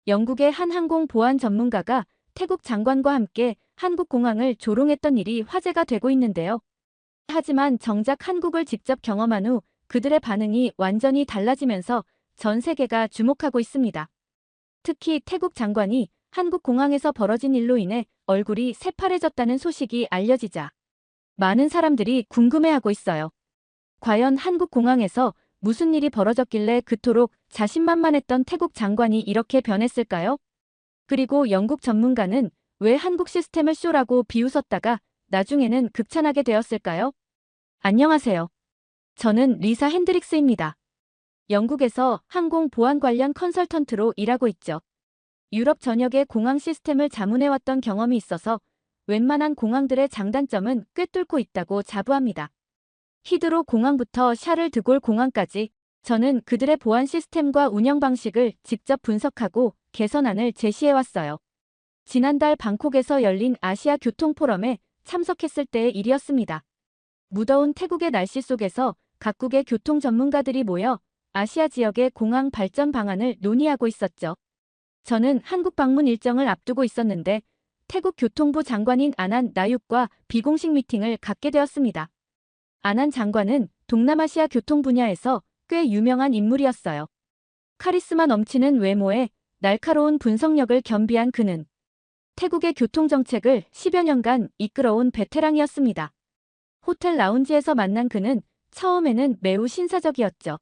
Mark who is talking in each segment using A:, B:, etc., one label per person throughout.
A: 영국의 한 항공 보안 전문가가 태국 장관과 함께 한국 공항을 조롱했던 일이 화제가 되고 있는데요. 하지만 정작 한국을 직접 경험한 후 그들의 반응이 완전히 달라지면서 전 세계가 주목하고 있습니다. 특히 태국 장관이 한국 공항에서 벌어진 일로 인해 얼굴이 새파래졌다는 소식이 알려지자 많은 사람들이 궁금해하고 있어요. 과연 한국 공항에서 무슨 일이 벌어졌길래 그토록 자신만만했던 태국 장관이 이렇게 변했을까요? 그리고 영국 전문가는 왜 한국 시스템을 쇼라고 비웃었다가 나중에는 극찬하게 되었을까요? 안녕하세요. 저는 리사 핸드릭스입니다. 영국에서 항공 보안 관련 컨설턴트로 일하고 있죠. 유럽 전역의 공항 시스템을 자문해왔던 경험이 있어서 웬만한 공항들의 장단점은 꿰뚫고 있다고 자부합니다. 히드로 공항부터 샤를 드골 공항까지 저는 그들의 보안 시스템과 운영 방식을 직접 분석하고 개선안을 제시해왔어요. 지난달 방콕에서 열린 아시아 교통 포럼에 참석했을 때의 일이었습니다. 무더운 태국의 날씨 속에서 각국의 교통 전문가들이 모여 아시아 지역의 공항 발전 방안을 논의하고 있었죠. 저는 한국 방문 일정을 앞두고 있었는데 태국 교통부 장관인 아난 나육과 비공식 미팅을 갖게 되었습니다. 아난 장관은 동남아시아 교통 분야에서 꽤 유명한 인물이었어요. 카리스마 넘치는 외모에 날카로운 분석력을 겸비한 그는 태국의 교통정책을 10여 년간 이끌어온 베테랑이었습니다. 호텔 라운지에서 만난 그는 처음에는 매우 신사적이었죠.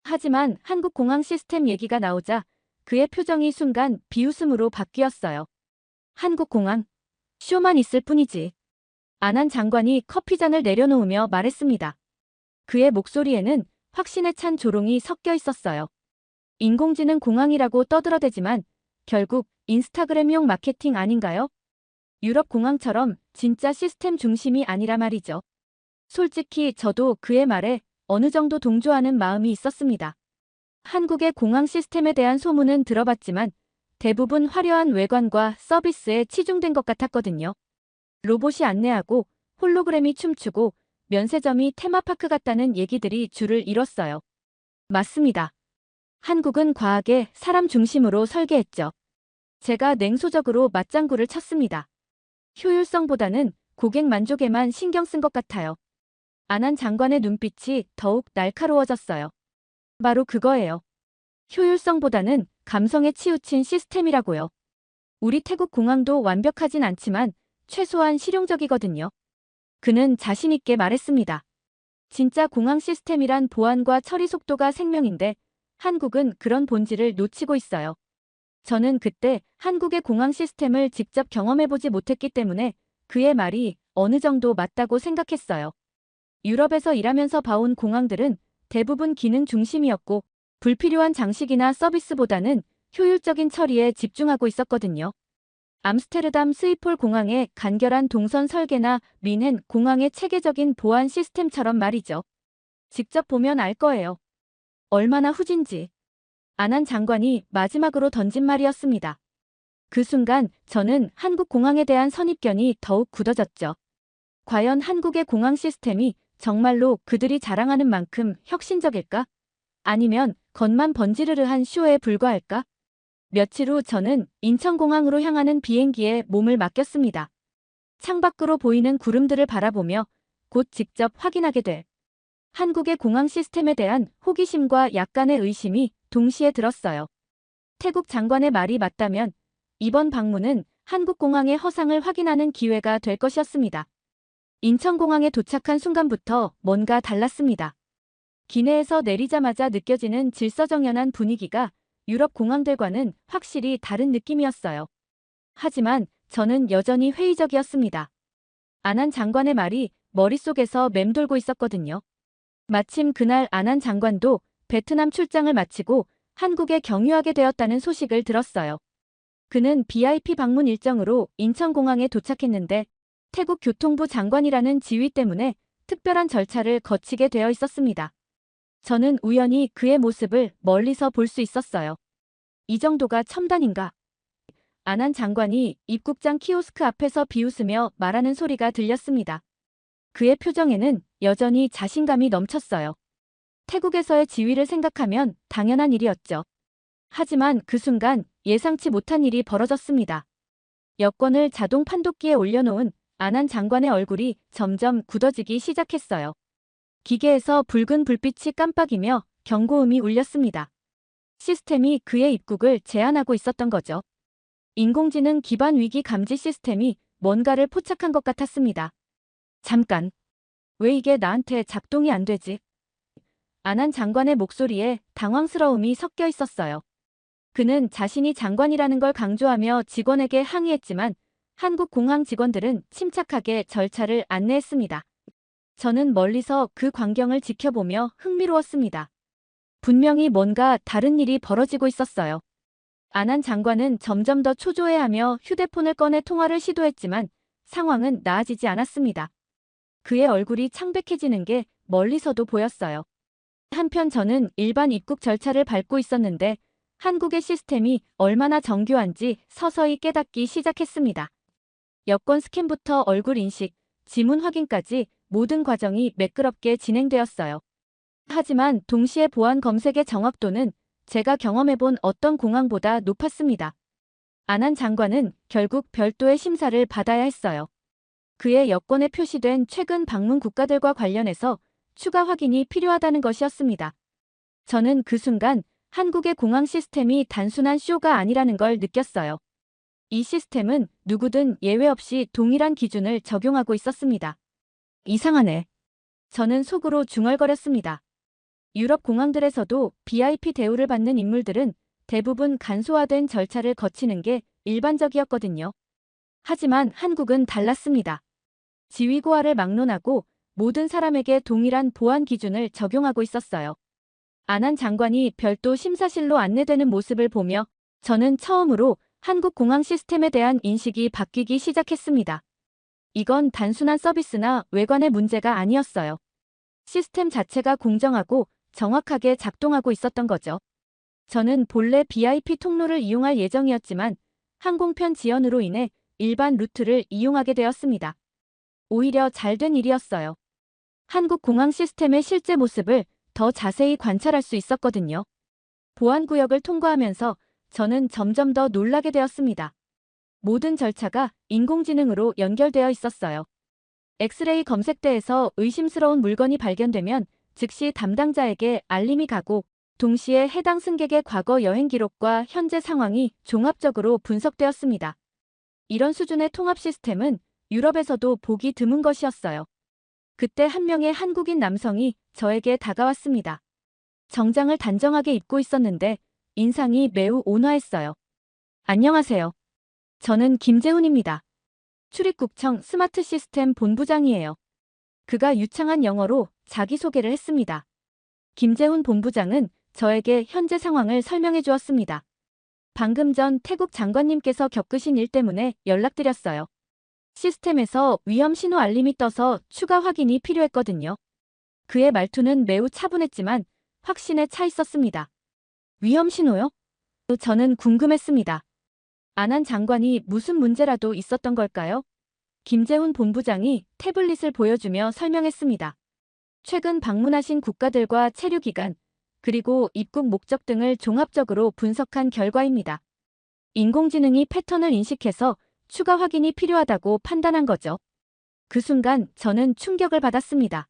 A: 하지만 한국 공항 시스템 얘기가 나오자 그의 표정이 순간 비웃음으로 바뀌었어요. 한국 공항, 쇼만 있을 뿐이지. 아난 장관이 커피잔을 내려놓으며 말했습니다. 그의 목소리에는 확신에 찬 조롱이 섞여 있었어요. 인공지능 공항이라고 떠들어대지만 결국 인스타그램용 마케팅 아닌가요? 유럽 공항처럼 진짜 시스템 중심이 아니라 말이죠. 솔직히 저도 그의 말에 어느 정도 동조하는 마음이 있었습니다. 한국의 공항 시스템에 대한 소문은 들어봤지만 대부분 화려한 외관과 서비스에 치중된 것 같았거든요. 로봇이 안내하고 홀로그램이 춤추고 면세점이 테마파크 같다는 얘기들이 줄을 이뤘어요. 맞습니다. 한국은 과하게 사람 중심으로 설계했죠. 제가 냉소적으로 맞장구를 쳤습니다. 효율성보다는 고객 만족에만 신경 쓴 것 같아요. 아난 장관의 눈빛이 더욱 날카로워졌어요. 바로 그거예요. 효율성보다는 감성에 치우친 시스템이라고요. 우리 태국 공항도 완벽하진 않지만 최소한 실용적이거든요. 그는 자신 있게 말했습니다. 진짜 공항 시스템이란 보안과 처리 속도가 생명인데 한국은 그런 본질을 놓치고 있어요. 저는 그때 한국의 공항 시스템을 직접 경험해보지 못했기 때문에 그의 말이 어느 정도 맞다고 생각했어요. 유럽에서 일하면서 봐온 공항들은 대부분 기능 중심이었고 불필요한 장식이나 서비스보다는 효율적인 처리에 집중하고 있었거든요. 암스테르담 스이폴 공항의 간결한 동선 설계나 뮌헨 공항의 체계적인 보안 시스템처럼 말이죠. 직접 보면 알 거예요. 얼마나 후진지. 아난 장관이 마지막으로 던진 말이었습니다. 그 순간 저는 한국 공항에 대한 선입견이 더욱 굳어졌죠. 과연 한국의 공항 시스템이 정말로 그들이 자랑하는 만큼 혁신적일까? 아니면 겉만 번지르르한 쇼에 불과할까? 며칠 후 저는 인천공항으로 향하는 비행기에 몸을 맡겼습니다. 창밖으로 보이는 구름들을 바라보며 곧 직접 확인하게 될 한국의 공항 시스템에 대한 호기심과 약간의 의심이 동시에 들었어요. 태국 장관의 말이 맞다면 이번 방문은 한국 공항의 허상을 확인하는 기회가 될 것이었습니다. 인천공항에 도착한 순간부터 뭔가 달랐습니다. 기내에서 내리자마자 느껴지는 질서정연한 분위기가 유럽 공항들과는 확실히 다른 느낌이었어요. 하지만 저는 여전히 회의적이었습니다. 아난 장관의 말이 머릿속에서 맴돌고 있었거든요. 마침 그날 아난 장관도 베트남 출장을 마치고 한국에 경유하게 되었다는 소식을 들었어요. 그는 VIP 방문 일정으로 인천공항에 도착했는데 태국 교통부 장관이라는 지위 때문에 특별한 절차를 거치게 되어 있었습니다. 저는 우연히 그의 모습을 멀리서 볼 수 있었어요. 이 정도가 첨단인가? 아난 장관이 입국장 키오스크 앞에서 비웃으며 말하는 소리가 들렸습니다. 그의 표정에는 여전히 자신감이 넘쳤어요. 태국에서의 지위를 생각하면 당연한 일이었죠. 하지만 그 순간 예상치 못한 일이 벌어졌습니다. 여권을 자동 판독기에 올려놓은 안한 장관의 얼굴이 점점 굳어지기 시작했어요. 기계에서 붉은 불빛이 깜빡이며 경고음이 울렸습니다. 시스템이 그의 입국을 제한하고 있었던 거죠. 인공지능 기반 위기 감지 시스템이 뭔가를 포착한 것 같았습니다. 잠깐. 왜 이게 나한테 작동이 안 되지? 안한 장관의 목소리에 당황스러움이 섞여 있었어요. 그는 자신이 장관이라는 걸 강조하며 직원에게 항의했지만 한국 공항 직원들은 침착하게 절차를 안내했습니다. 저는 멀리서 그 광경을 지켜보며 흥미로웠습니다. 분명히 뭔가 다른 일이 벌어지고 있었어요. 안한 장관은 점점 더 초조해하며 휴대폰을 꺼내 통화를 시도했지만 상황은 나아지지 않았습니다. 그의 얼굴이 창백해지는 게 멀리서도 보였어요. 한편 저는 일반 입국 절차를 밟고 있었는데 한국의 시스템이 얼마나 정교한지 서서히 깨닫기 시작했습니다. 여권 스캔부터 얼굴 인식, 지문 확인까지 모든 과정이 매끄럽게 진행되었어요. 하지만 동시에 보안 검색의 정확도는 제가 경험해본 어떤 공항보다 높았습니다. 안한 장관은 결국 별도의 심사를 받아야 했어요. 그의 여권에 표시된 최근 방문 국가들과 관련해서 추가 확인이 필요하다는 것이었습니다. 저는 그 순간 한국의 공항 시스템이 단순한 쇼가 아니라는 걸 느꼈어요. 이 시스템은 누구든 예외 없이 동일한 기준을 적용하고 있었습니다. 이상하네. 저는 속으로 중얼거렸습니다. 유럽 공항들에서도 VIP 대우를 받는 인물들은 대부분 간소화된 절차를 거치는 게 일반적이었거든요. 하지만 한국은 달랐습니다. 지위고하를 막론하고 모든 사람에게 동일한 보안 기준을 적용하고 있었어요. 안한 장관이 별도 심사실로 안내되는 모습을 보며 저는 처음으로 한국 공항 시스템에 대한 인식이 바뀌기 시작했습니다. 이건 단순한 서비스나 외관의 문제가 아니었어요. 시스템 자체가 공정하고 정확하게 작동하고 있었던 거죠. 저는 본래 VIP 통로를 이용할 예정이었지만 항공편 지연으로 인해 일반 루트를 이용하게 되었습니다. 오히려 잘된 일이었어요. 한국 공항 시스템의 실제 모습을 더 자세히 관찰할 수 있었거든요. 보안구역을 통과하면서 저는 점점 더 놀라게 되었습니다. 모든 절차가 인공지능으로 연결되어 있었어요. 엑스레이 검색대에서 의심스러운 물건이 발견되면 즉시 담당자에게 알림이 가고 동시에 해당 승객의 과거 여행 기록과 현재 상황이 종합적으로 분석되었습니다. 이런 수준의 통합 시스템은 유럽에서도 보기 드문 것이었어요. 그때 한 명의 한국인 남성이 저에게 다가왔습니다. 정장을 단정하게 입고 있었는데 인상이 매우 온화했어요. 안녕하세요. 저는 김재훈입니다. 출입국청 스마트 시스템 본부장이에요. 그가 유창한 영어로 자기소개를 했습니다. 김재훈 본부장은 저에게 현재 상황을 설명해 주었습니다. 방금 전 태국 장관님께서 겪으신 일 때문에 연락드렸어요. 시스템에서 위험 신호 알림이 떠서 추가 확인이 필요했거든요. 그의 말투는 매우 차분했지만 확신에 차 있었습니다. 위험 신호요? 저는 궁금했습니다. 안한 장관이 무슨 문제라도 있었던 걸까요? 김재훈 본부장이 태블릿을 보여주며 설명했습니다. 최근 방문하신 국가들과 체류 기간, 그리고 입국 목적 등을 종합적으로 분석한 결과입니다. 인공지능이 패턴을 인식해서 추가 확인이 필요하다고 판단한 거죠. 그 순간 저는 충격을 받았습니다.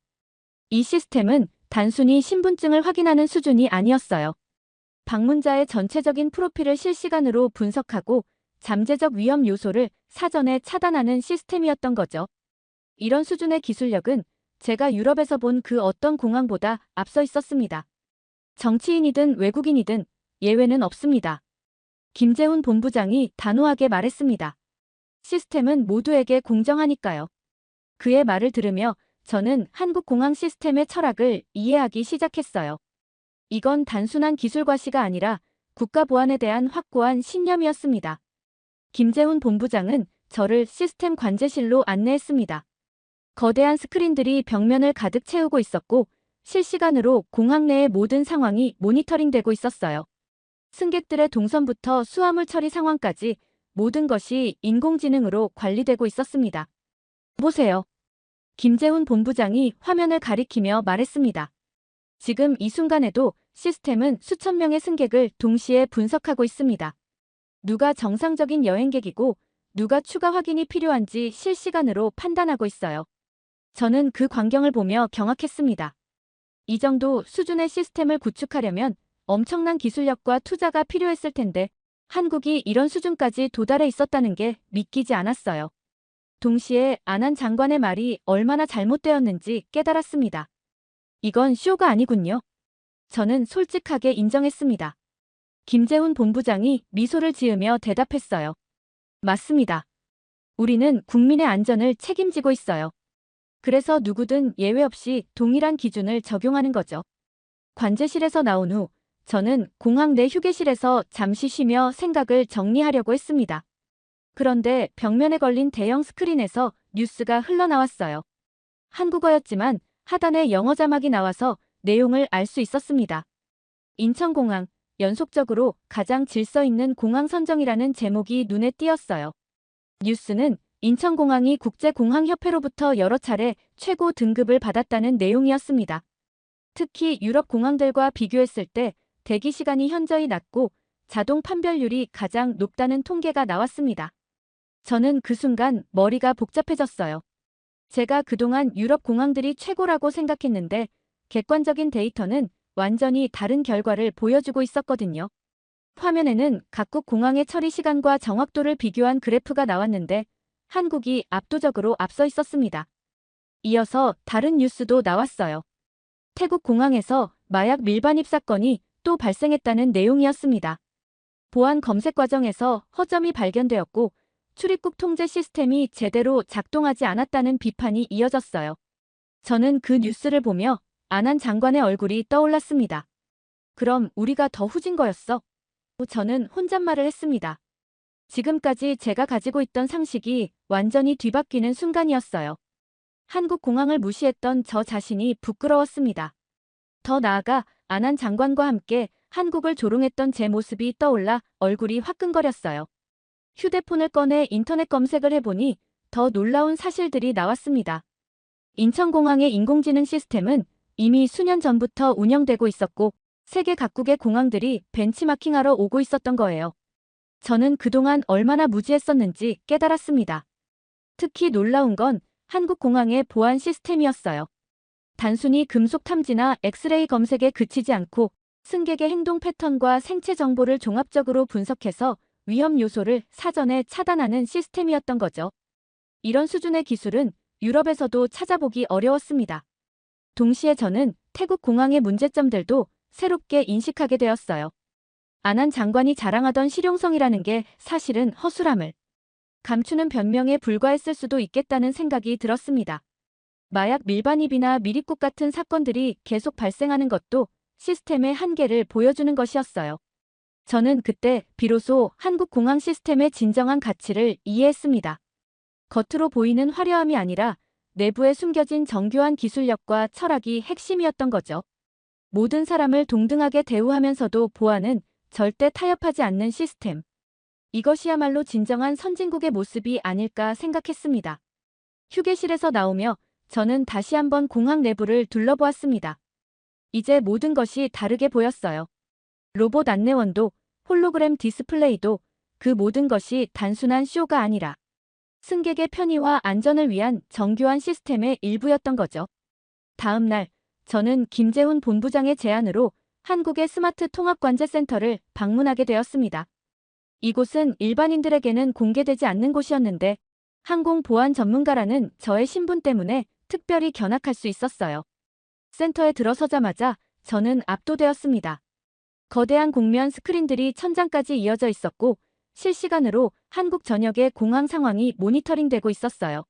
A: 이 시스템은 단순히 신분증을 확인하는 수준이 아니었어요. 방문자의 전체적인 프로필을 실시간으로 분석하고 잠재적 위험 요소를 사전에 차단하는 시스템이었던 거죠. 이런 수준의 기술력은 제가 유럽에서 본 그 어떤 공항보다 앞서 있었습니다. 정치인이든 외국인이든 예외는 없습니다. 김재훈 본부장이 단호하게 말했습니다. 시스템은 모두에게 공정하니까요. 그의 말을 들으며 저는 한국 공항 시스템의 철학을 이해하기 시작했어요. 이건 단순한 기술 과시가 아니라 국가 보안에 대한 확고한 신념이었습니다. 김재훈 본부장은 저를 시스템 관제실로 안내했습니다. 거대한 스크린들이 벽면을 가득 채우고 있었고 실시간으로 공항 내의 모든 상황이 모니터링되고 있었어요. 승객들의 동선부터 수화물 처리 상황까지 모든 것이 인공지능으로 관리되고 있었습니다. 보세요. 김재훈 본부장이 화면을 가리키며 말했습니다. 지금 이 순간에도 시스템은 수천 명의 승객을 동시에 분석하고 있습니다. 누가 정상적인 여행객이고 누가 추가 확인이 필요한지 실시간으로 판단하고 있어요. 저는 그 광경을 보며 경악했습니다. 이 정도 수준의 시스템을 구축하려면 엄청난 기술력과 투자가 필요했을 텐데 한국이 이런 수준까지 도달해 있었다는 게 믿기지 않았어요. 동시에 안한 장관의 말이 얼마나 잘못되었는지 깨달았습니다. 이건 쇼가 아니군요. 저는 솔직하게 인정했습니다. 김재훈 본부장이 미소를 지으며 대답했어요. 맞습니다. 우리는 국민의 안전을 책임지고 있어요. 그래서 누구든 예외 없이 동일한 기준을 적용하는 거죠. 관제실에서 나온 후 저는 공항 내 휴게실에서 잠시 쉬며 생각을 정리하려고 했습니다. 그런데 벽면에 걸린 대형 스크린에서 뉴스가 흘러나왔어요. 한국어였지만 하단에 영어 자막이 나와서 내용을 알 수 있었습니다. 인천공항, 연속적으로 가장 질서 있는 공항 선정이라는 제목이 눈에 띄었어요. 뉴스는 인천공항이 국제공항협회로부터 여러 차례 최고 등급을 받았다는 내용이었습니다. 특히 유럽 공항들과 비교했을 때 대기 시간이 현저히 낮고 자동 판별률이 가장 높다는 통계가 나왔습니다. 저는 그 순간 머리가 복잡해졌어요. 제가 그동안 유럽 공항들이 최고라고 생각했는데 객관적인 데이터는 완전히 다른 결과를 보여주고 있었거든요. 화면에는 각국 공항의 처리 시간과 정확도를 비교한 그래프가 나왔는데 한국이 압도적으로 앞서 있었습니다. 이어서 다른 뉴스도 나왔어요. 태국 공항에서 마약 밀반입 사건이 또 발생했다는 내용이었습니다. 보안 검색 과정에서 허점이 발견되었고 출입국 통제 시스템이 제대로 작동하지 않았다는 비판이 이어졌어요. 저는 그 뉴스를 보며 안한 장관의 얼굴이 떠올랐습니다. 그럼 우리가 더 후진 거였어? 저는 혼잣말을 했습니다. 지금까지 제가 가지고 있던 상식이 완전히 뒤바뀌는 순간이었어요. 한국 공항을 무시했던 저 자신이 부끄러웠습니다. 더 나아가 안한 장관과 함께 한국을 조롱했던 제 모습이 떠올라 얼굴이 화끈거렸어요. 휴대폰을 꺼내 인터넷 검색을 해보니 더 놀라운 사실들이 나왔습니다. 인천공항의 인공지능 시스템은 이미 수년 전부터 운영되고 있었고 세계 각국의 공항들이 벤치마킹하러 오고 있었던 거예요. 저는 그동안 얼마나 무지했었는지 깨달았습니다. 특히 놀라운 건 한국 공항의 보안 시스템이었어요. 단순히 금속 탐지나 엑스레이 검색에 그치지 않고 승객의 행동 패턴과 생체 정보를 종합적으로 분석해서 위험 요소를 사전에 차단하는 시스템이었던 거죠. 이런 수준의 기술은 유럽에서도 찾아보기 어려웠습니다. 동시에 저는 태국 공항의 문제점들도 새롭게 인식하게 되었어요. 안한 장관이 자랑하던 실용성이라는 게 사실은 허술함을 감추는 변명에 불과했을 수도 있겠다는 생각이 들었습니다. 마약 밀반입이나 미립국 같은 사건들이 계속 발생하는 것도 시스템의 한계를 보여주는 것이었어요. 저는 그때 비로소 한국 공항 시스템의 진정한 가치를 이해했습니다. 겉으로 보이는 화려함이 아니라 내부에 숨겨진 정교한 기술력과 철학이 핵심이었던 거죠. 모든 사람을 동등하게 대우하면서도 보안은 절대 타협하지 않는 시스템. 이것이야말로 진정한 선진국의 모습이 아닐까 생각했습니다. 휴게실에서 나오며 저는 다시 한번 공항 내부를 둘러보았습니다. 이제 모든 것이 다르게 보였어요. 로봇 안내원도 홀로그램 디스플레이도 그 모든 것이 단순한 쇼가 아니라 승객의 편의와 안전을 위한 정교한 시스템의 일부였던 거죠. 다음 날 저는 김재훈 본부장의 제안으로 한국의 스마트 통합관제센터를 방문하게 되었습니다. 이곳은 일반인들에게는 공개되지 않는 곳이었는데 항공보안 전문가라는 저의 신분 때문에 특별히 견학할 수 있었어요. 센터에 들어서자마자 저는 압도되었습니다. 거대한 곡면 스크린들이 천장까지 이어져 있었고 실시간으로 한국 전역의 공항 상황이 모니터링되고 있었어요.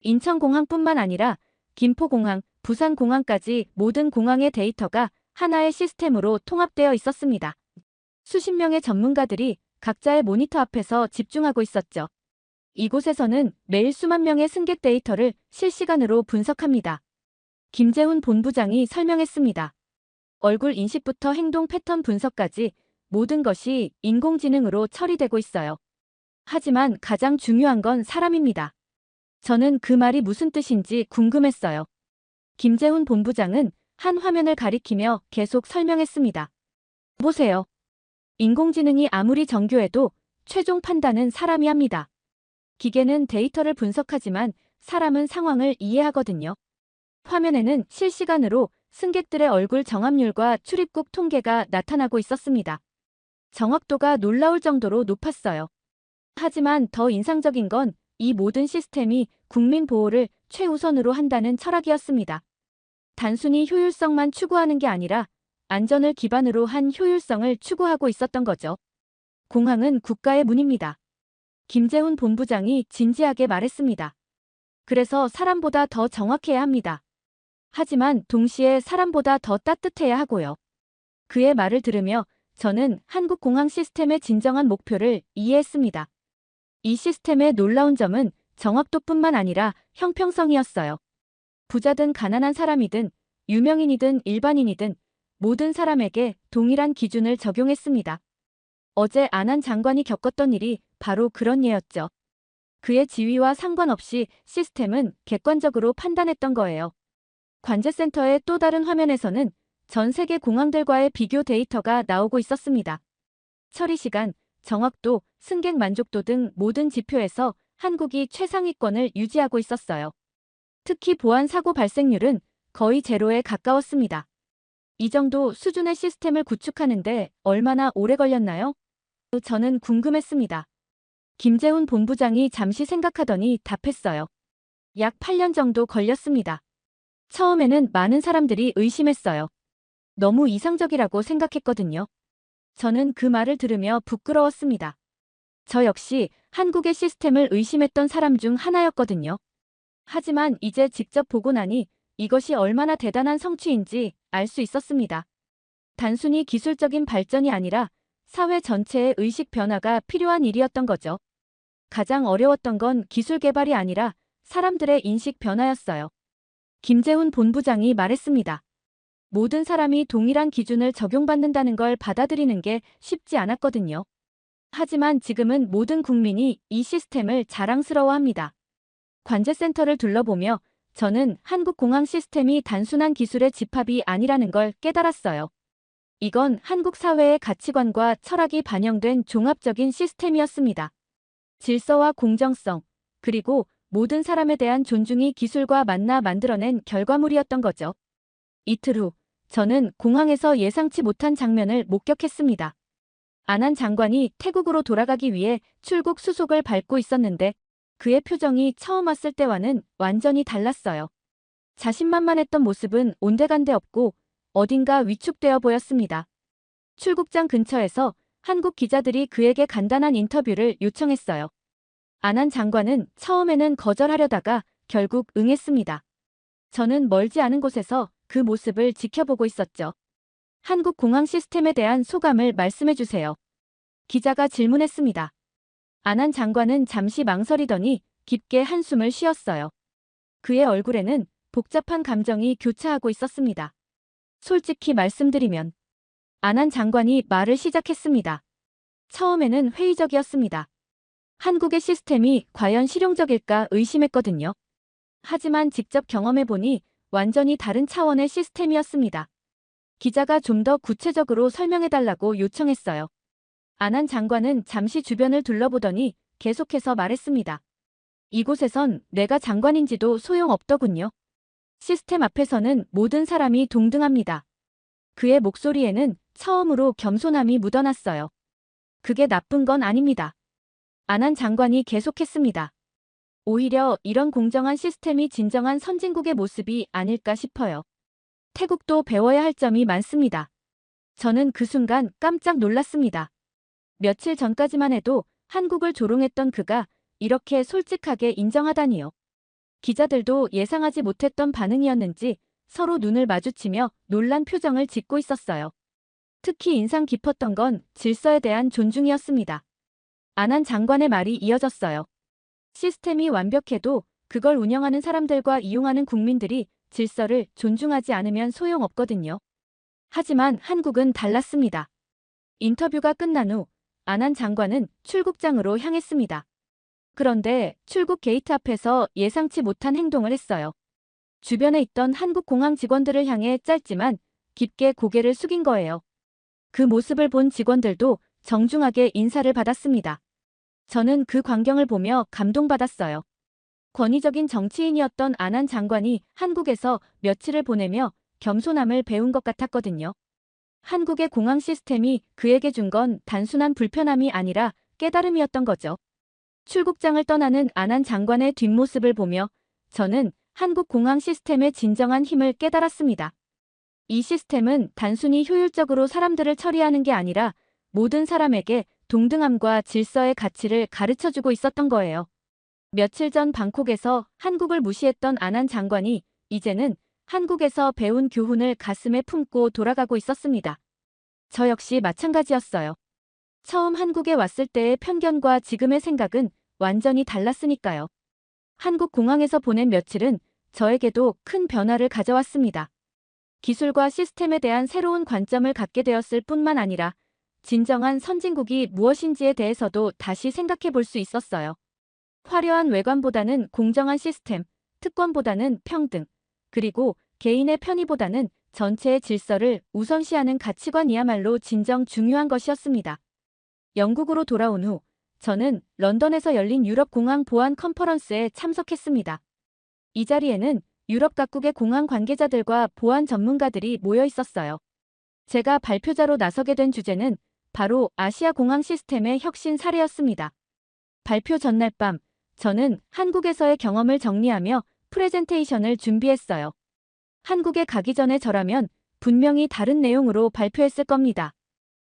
A: 인천공항뿐만 아니라 김포공항, 부산공항까지 모든 공항의 데이터가 하나의 시스템으로 통합되어 있었습니다. 수십 명의 전문가들이 각자의 모니터 앞에서 집중하고 있었죠. 이곳에서는 매일 수만 명의 승객 데이터를 실시간으로 분석합니다. 김재훈 본부장이 설명했습니다. 얼굴 인식부터 행동 패턴 분석까지 모든 것이 인공지능으로 처리되고 있어요. 하지만 가장 중요한 건 사람입니다. 저는 그 말이 무슨 뜻인지 궁금했어요. 김재훈 본부장은 한 화면을 가리키며 계속 설명했습니다. 보세요. 인공지능이 아무리 정교해도 최종 판단은 사람이 합니다. 기계는 데이터를 분석하지만 사람은 상황을 이해하거든요. 화면에는 실시간으로 승객들의 얼굴 정합률과 출입국 통계가 나타나고 있었습니다. 정확도가 놀라울 정도로 높았어요. 하지만 더 인상적인 건 이 모든 시스템이 국민 보호를 최우선으로 한다는 철학이었습니다. 단순히 효율성만 추구하는 게 아니라 안전을 기반으로 한 효율성을 추구하고 있었던 거죠. 공항은 국가의 문입니다. 김재훈 본부장이 진지하게 말했습니다. 그래서 사람보다 더 정확해야 합니다. 하지만 동시에 사람보다 더 따뜻해야 하고요. 그의 말을 들으며 저는 한국 공항 시스템의 진정한 목표를 이해했습니다. 이 시스템의 놀라운 점은 정확도뿐만 아니라 형평성이었어요. 부자든 가난한 사람이든 유명인이든 일반인이든 모든 사람에게 동일한 기준을 적용했습니다. 어제 안한 장관이 겪었던 일이 바로 그런 예였죠. 그의 지위와 상관없이 시스템은 객관적으로 판단했던 거예요. 관제센터의 또 다른 화면에서는 전 세계 공항들과의 비교 데이터가 나오고 있었습니다. 처리 시간, 정확도, 승객 만족도 등 모든 지표에서 한국이 최상위권을 유지하고 있었어요. 특히 보안 사고 발생률은 거의 제로에 가까웠습니다. 이 정도 수준의 시스템을 구축하는데 얼마나 오래 걸렸나요? 저는 궁금했습니다. 김재훈 본부장이 잠시 생각하더니 답했어요. 약 8년 정도 걸렸습니다. 처음에는 많은 사람들이 의심했어요. 너무 이상적이라고 생각했거든요. 저는 그 말을 들으며 부끄러웠습니다. 저 역시 한국의 시스템을 의심했던 사람 중 하나였거든요. 하지만 이제 직접 보고 나니 이것이 얼마나 대단한 성취인지 알 수 있었습니다. 단순히 기술적인 발전이 아니라 사회 전체의 의식 변화가 필요한 일이었던 거죠. 가장 어려웠던 건 기술 개발이 아니라 사람들의 인식 변화였어요. 김재훈 본부장이 말했습니다. 모든 사람이 동일한 기준을 적용받는다는 걸 받아들이는 게 쉽지 않았거든요. 하지만 지금은 모든 국민이 이 시스템을 자랑스러워합니다. 관제센터를 둘러보며 저는 한국 공항 시스템이 단순한 기술의 집합이 아니라는 걸 깨달았어요. 이건 한국 사회의 가치관과 철학이 반영된 종합적인 시스템이었습니다. 질서와 공정성, 그리고 모든 사람에 대한 존중이 기술과 만나 만들어낸 결과물이었던 거죠. 이틀 후, 저는 공항에서 예상치 못한 장면을 목격했습니다. 안한 장관이 태국으로 돌아가기 위해 출국 수속을 밟고 있었는데 그의 표정이 처음 왔을 때와는 완전히 달랐어요. 자신만만했던 모습은 온데간데 없고 어딘가 위축되어 보였습니다. 출국장 근처에서 한국 기자들이 그에게 간단한 인터뷰를 요청했어요. 안한 장관은 처음에는 거절하려다가 결국 응했습니다. 저는 멀지 않은 곳에서 그 모습을 지켜보고 있었죠. 한국 공항 시스템에 대한 소감을 말씀해 주세요. 기자가 질문했습니다. 안한 장관은 잠시 망설이더니 깊게 한숨을 쉬었어요. 그의 얼굴에는 복잡한 감정이 교차하고 있었습니다. 솔직히 말씀드리면 안한 장관이 말을 시작했습니다. 처음에는 회의적이었습니다. 한국의 시스템이 과연 실용적일까 의심했거든요. 하지만 직접 경험해보니 완전히 다른 차원의 시스템이었습니다. 기자가 좀 더 구체적으로 설명해달라고 요청했어요. 안한 장관은 잠시 주변을 둘러보더니 계속해서 말했습니다. 이곳에선 내가 장관인지도 소용없더군요. 시스템 앞에서는 모든 사람이 동등합니다. 그의 목소리에는 처음으로 겸손함이 묻어났어요. 그게 나쁜 건 아닙니다. 안한 장관이 계속했습니다. 오히려 이런 공정한 시스템이 진정한 선진국의 모습이 아닐까 싶어요. 태국도 배워야 할 점이 많습니다. 저는 그 순간 깜짝 놀랐습니다. 며칠 전까지만 해도 한국을 조롱했던 그가 이렇게 솔직하게 인정하다니요. 기자들도 예상하지 못했던 반응이었는지 서로 눈을 마주치며 놀란 표정을 짓고 있었어요. 특히 인상 깊었던 건 질서에 대한 존중이었습니다. 안한 장관의 말이 이어졌어요. 시스템이 완벽해도 그걸 운영하는 사람들과 이용하는 국민들이 질서를 존중하지 않으면 소용없거든요. 하지만 한국은 달랐습니다. 인터뷰가 끝난 후 안한 장관은 출국장으로 향했습니다. 그런데 출국 게이트 앞에서 예상치 못한 행동을 했어요. 주변에 있던 한국공항 직원들을 향해 짧지만 깊게 고개를 숙인 거예요. 그 모습을 본 직원들도 정중하게 인사를 받았습니다. 저는 그 광경을 보며 감동받았어요. 권위적인 정치인이었던 안한 장관이 한국에서 며칠을 보내며 겸손함을 배운 것 같았거든요. 한국의 공항 시스템이 그에게 준 건 단순한 불편함이 아니라 깨달음이었던 거죠. 출국장을 떠나는 안한 장관의 뒷모습을 보며 저는 한국 공항 시스템의 진정한 힘을 깨달았습니다. 이 시스템은 단순히 효율적으로 사람들을 처리하는 게 아니라 모든 사람에게 동등함과 질서의 가치를 가르쳐주고 있었던 거예요. 며칠 전 방콕에서 한국을 무시했던 안한 장관이 이제는 한국에서 배운 교훈을 가슴에 품고 돌아가고 있었습니다. 저 역시 마찬가지였어요. 처음 한국에 왔을 때의 편견과 지금의 생각은 완전히 달랐으니까요. 한국 공항에서 보낸 며칠은 저에게도 큰 변화를 가져왔습니다. 기술과 시스템에 대한 새로운 관점을 갖게 되었을 뿐만 아니라 진정한 선진국이 무엇인지에 대해서도 다시 생각해 볼 수 있었어요. 화려한 외관보다는 공정한 시스템, 특권보다는 평등, 그리고 개인의 편의보다는 전체의 질서를 우선시하는 가치관이야말로 진정 중요한 것이었습니다. 영국으로 돌아온 후 저는 런던에서 열린 유럽 공항 보안 컨퍼런스에 참석했습니다. 이 자리에는 유럽 각국의 공항 관계자들과 보안 전문가들이 모여 있었어요. 제가 발표자로 나서게 된 주제는 바로 아시아 공항 시스템의 혁신 사례였습니다. 발표 전날 밤, 저는 한국에서의 경험을 정리하며 프레젠테이션을 준비했어요. 한국에 가기 전에 저라면 분명히 다른 내용으로 발표했을 겁니다.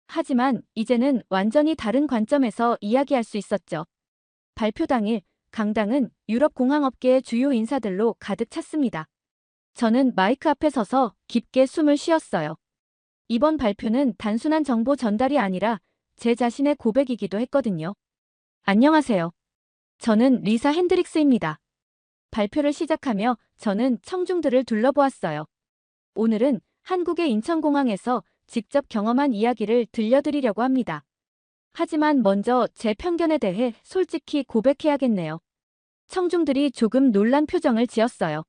A: 하지만 이제는 완전히 다른 관점에서 이야기할 수 있었죠. 발표 당일, 강당은 유럽 공항업계의 주요 인사들로 가득 찼습니다. 저는 마이크 앞에 서서 깊게 숨을 쉬었어요. 이번 발표는 단순한 정보 전달이 아니라 제 자신의 고백이기도 했거든요. 안녕하세요. 저는 리사 핸드릭스입니다. 발표를 시작하며 저는 청중들을 둘러보았어요. 오늘은 한국의 인천공항에서 직접 경험한 이야기를 들려드리려고 합니다. 하지만 먼저 제 편견에 대해 솔직히 고백해야겠네요. 청중들이 조금 놀란 표정을 지었어요.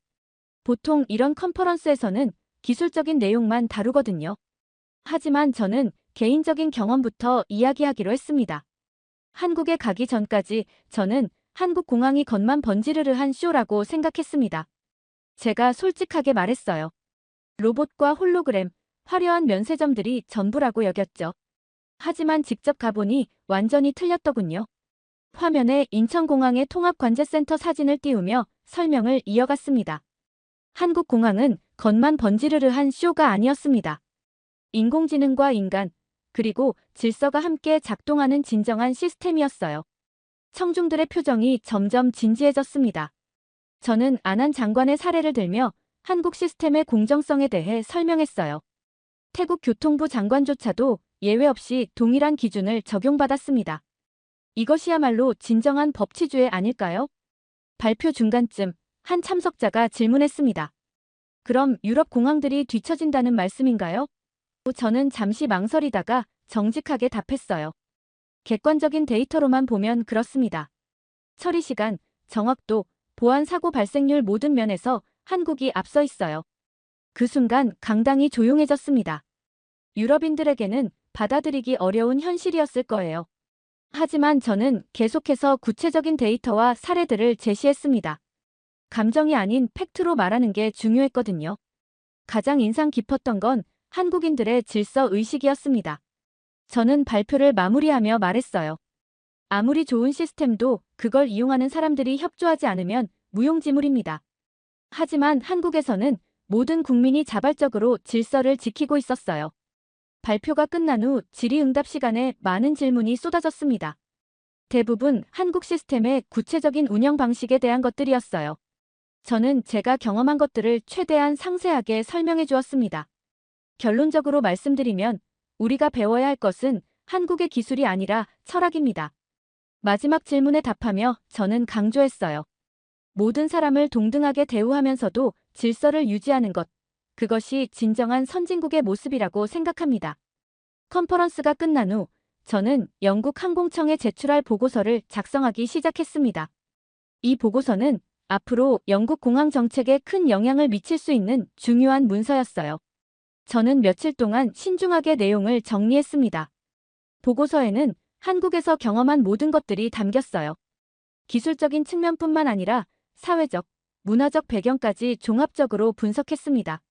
A: 보통 이런 컨퍼런스에서는 기술적인 내용만 다루거든요. 하지만 저는 개인적인 경험부터 이야기하기로 했습니다. 한국에 가기 전까지 저는 한국 공항이 겉만 번지르르한 쇼라고 생각했습니다. 제가 솔직하게 말했어요. 로봇과 홀로그램, 화려한 면세점들이 전부라고 여겼죠. 하지만 직접 가보니 완전히 틀렸더군요. 화면에 인천공항의 통합관제센터 사진을 띄우며 설명을 이어갔습니다. 한국 공항은 겉만 번지르르한 쇼가 아니었습니다. 인공지능과 인간, 그리고 질서가 함께 작동하는 진정한 시스템이었어요. 청중들의 표정이 점점 진지해졌습니다. 저는 안한 장관의 사례를 들며 한국 시스템의 공정성에 대해 설명했어요. 태국 교통부 장관조차도 예외 없이 동일한 기준을 적용받았습니다. 이것이야말로 진정한 법치주의 아닐까요? 발표 중간쯤 한 참석자가 질문했습니다. 그럼 유럽 공항들이 뒤처진다는 말씀인가요? 저는 잠시 망설이다가 정직하게 답했어요. 객관적인 데이터로만 보면 그렇습니다. 처리 시간, 정확도, 보안 사고 발생률 모든 면에서 한국이 앞서 있어요. 그 순간 강당이 조용해졌습니다. 유럽인들에게는 받아들이기 어려운 현실이었을 거예요. 하지만 저는 계속해서 구체적인 데이터와 사례들을 제시했습니다. 감정이 아닌 팩트로 말하는 게 중요했거든요. 가장 인상 깊었던 건 한국인들의 질서 의식이었습니다. 저는 발표를 마무리하며 말했어요. 아무리 좋은 시스템도 그걸 이용하는 사람들이 협조하지 않으면 무용지물입니다. 하지만 한국에서는 모든 국민이 자발적으로 질서를 지키고 있었어요. 발표가 끝난 후 질의응답 시간에 많은 질문이 쏟아졌습니다. 대부분 한국 시스템의 구체적인 운영 방식에 대한 것들이었어요. 저는 제가 경험한 것들을 최대한 상세하게 설명해 주었습니다. 결론적으로 말씀드리면 우리가 배워야 할 것은 한국의 기술이 아니라 철학입니다. 마지막 질문에 답하며 저는 강조했어요. 모든 사람을 동등하게 대우하면서도 질서를 유지하는 것, 그것이 진정한 선진국의 모습이라고 생각합니다. 컨퍼런스가 끝난 후 저는 영국 항공청에 제출할 보고서를 작성하기 시작했습니다. 이 보고서는 앞으로 영국 공항 정책에 큰 영향을 미칠 수 있는 중요한 문서였어요. 저는 며칠 동안 신중하게 내용을 정리했습니다. 보고서에는 한국에서 경험한 모든 것들이 담겼어요. 기술적인 측면뿐만 아니라 사회적, 문화적 배경까지 종합적으로 분석했습니다.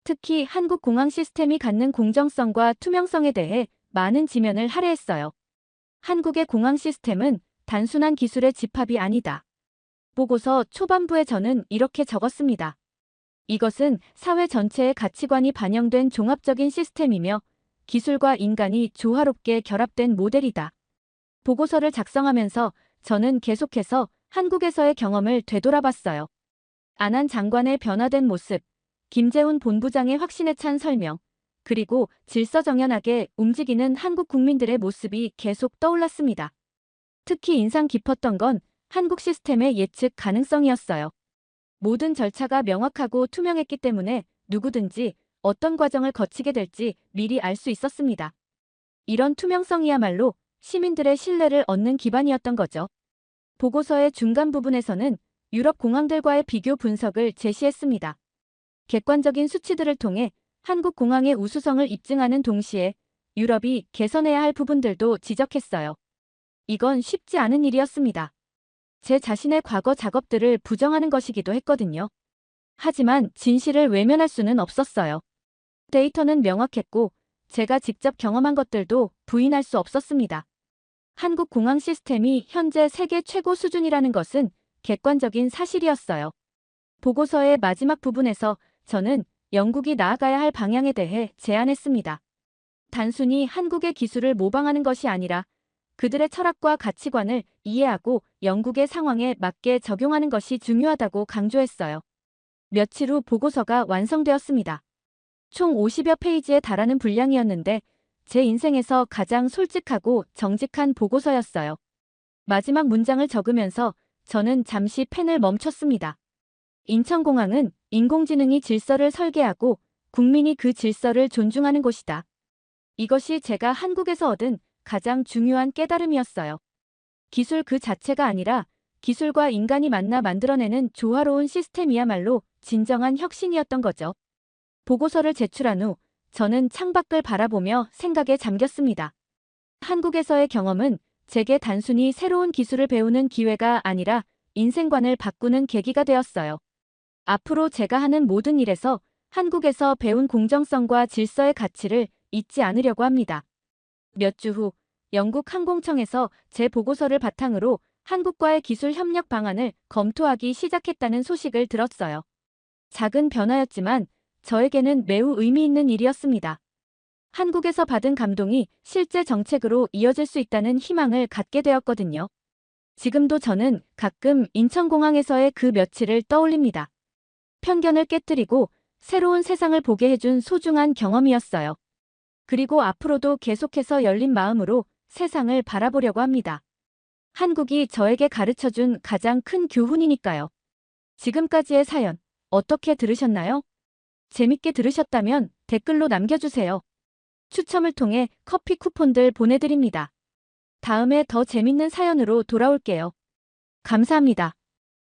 A: 특히 한국 공항 시스템이 갖는 공정성과 투명성에 대해 많은 지면을 할애했어요. 한국의 공항 시스템은 단순한 기술의 집합이 아니다. 보고서 초반부에 저는 이렇게 적었습니다. 이것은 사회 전체의 가치관이 반영된 종합적인 시스템이며 기술과 인간이 조화롭게 결합된 모델이다. 보고서를 작성하면서 저는 계속해서 한국에서의 경험을 되돌아봤어요. 안한 장관의 변화된 모습, 김재훈 본부장의 확신에 찬 설명, 그리고 질서정연하게 움직이는 한국 국민들의 모습이 계속 떠올랐습니다. 특히 인상 깊었던 건 한국 시스템의 예측 가능성이었어요. 모든 절차가 명확하고 투명했기 때문에 누구든지 어떤 과정을 거치게 될지 미리 알 수 있었습니다. 이런 투명성이야말로 시민들의 신뢰를 얻는 기반이었던 거죠. 보고서의 중간 부분에서는 유럽 공항들과의 비교 분석을 제시했습니다. 객관적인 수치들을 통해 한국 공항의 우수성을 입증하는 동시에 유럽이 개선해야 할 부분들도 지적했어요. 이건 쉽지 않은 일이었습니다. 제 자신의 과거 작업들을 부정하는 것이기도 했거든요. 하지만 진실을 외면할 수는 없었어요. 데이터는 명확했고 제가 직접 경험한 것들도 부인할 수 없었습니다. 한국 공항 시스템이 현재 세계 최고 수준이라는 것은 객관적인 사실이었어요. 보고서의 마지막 부분에서 저는 영국이 나아가야 할 방향에 대해 제안했습니다. 단순히 한국의 기술을 모방하는 것이 아니라 그들의 철학과 가치관을 이해하고 영국의 상황에 맞게 적용하는 것이 중요하다고 강조했어요. 며칠 후 보고서가 완성되었습니다. 총 50여 페이지에 달하는 분량이었는데 제 인생에서 가장 솔직하고 정직한 보고서였어요. 마지막 문장을 적으면서 저는 잠시 펜을 멈췄습니다. 인천공항은 인공지능이 질서를 설계하고 국민이 그 질서를 존중하는 곳이다. 이것이 제가 한국에서 얻은 가장 중요한 깨달음이었어요. 기술 그 자체가 아니라 기술과 인간이 만나 만들어내는 조화로운 시스템이야말로 진정한 혁신이었던 거죠. 보고서를 제출한 후 저는 창밖을 바라보며 생각에 잠겼습니다. 한국에서의 경험은 제게 단순히 새로운 기술을 배우는 기회가 아니라 인생관을 바꾸는 계기가 되었어요. 앞으로 제가 하는 모든 일에서 한국에서 배운 공정성과 질서의 가치를 잊지 않으려고 합니다. 몇 주 후 영국 항공청에서 제 보고서를 바탕으로 한국과의 기술 협력 방안을 검토하기 시작했다는 소식을 들었어요. 작은 변화였지만 저에게는 매우 의미 있는 일이었습니다. 한국에서 받은 감동이 실제 정책으로 이어질 수 있다는 희망을 갖게 되었거든요. 지금도 저는 가끔 인천공항에서의 그 며칠을 떠올립니다. 편견을 깨뜨리고 새로운 세상을 보게 해준 소중한 경험이었어요. 그리고 앞으로도 계속해서 열린 마음으로 세상을 바라보려고 합니다. 한국이 저에게 가르쳐준 가장 큰 교훈이니까요. 지금까지의 사연 어떻게 들으셨나요? 재밌게 들으셨다면 댓글로 남겨주세요. 추첨을 통해 커피 쿠폰들 보내드립니다. 다음에 더 재밌는 사연으로 돌아올게요. 감사합니다.